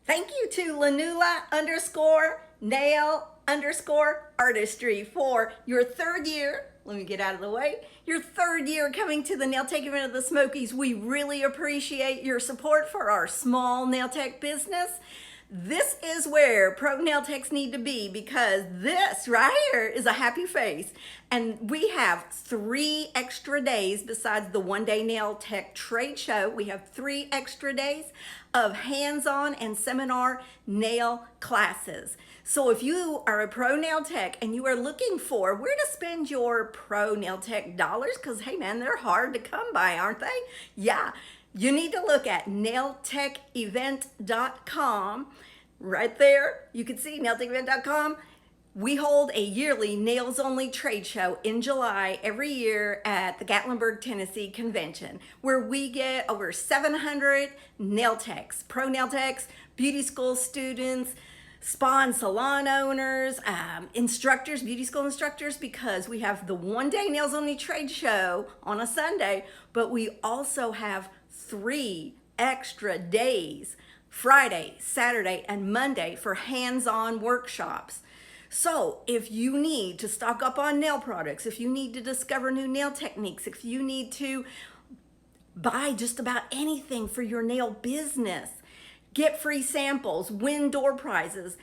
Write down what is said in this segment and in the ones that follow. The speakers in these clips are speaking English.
Thank you to Lanula_nail_artistry for your third year. Let me get out of the way. Your third year coming to the nail tech event of the Smokies. We really appreciate your support for our small nail tech business. This is where pro nail techs need to be, because this right here is a happy face. And we have 3 extra days besides the one-day nail tech trade show. We have 3 extra days of hands-on and seminar nail classes. So if you are a pro nail tech and you are looking for where to spend your pro nail tech dollars, because hey man, they're hard to come by, aren't they? Yeah. You need to look at nailtechevent.com. Right there, you can see nailtechevent.com. We hold a yearly nails only trade show in July every year at the GATLINBURG, Tennessee convention, where we get over 700 nail techs, pro nail techs, beauty school students, spa and salon owners, instructors, beauty school instructors, because we have the one-day nails only trade show on a Sunday, but we also have 3 extra days, Friday, Saturday, and Monday, for hands-on workshops. So if you need to stock up on nail products, if you need to discover new nail techniques, if you need to buy just about anything for your nail business, get free samples, win door prizes,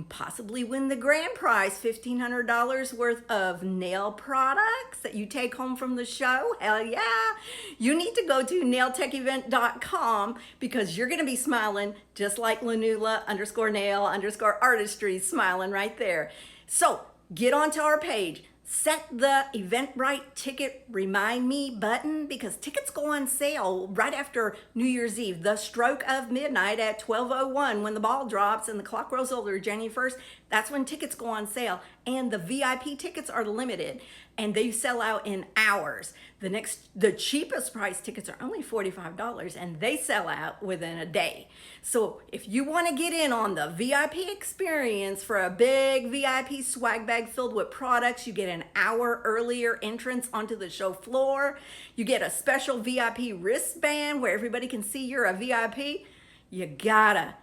possibly win the grand prize, $1,500 worth of nail products that you take home from the show. Hell yeah. You need to go to nailtechevent.com, because you're going to be smiling just like Lanula_nail_artistry smiling right there. So get onto our page. Set the Eventbrite ticket remind me button, because tickets go on sale right after New Year's Eve, the stroke of midnight at 12:01, when the ball drops and the clock rolls over January 1st. That's when tickets go on sale, and the VIP tickets are limited and they sell out in hours. The cheapest price tickets are only $45 and they sell out within a day. So if you want to get in on the VIP experience for a big VIP swag bag filled with products, you get an hour earlier entrance onto the show floor. You get a special VIP wristband where everybody can see you're a VIP. You gotta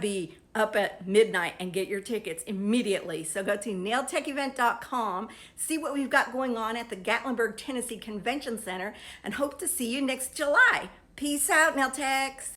be up at midnight and get your tickets immediately. So go to nailtechevent.com, see what we've got going on at the Gatlinburg, Tennessee Convention Center, and hope to see you next July. Peace out, nail techs.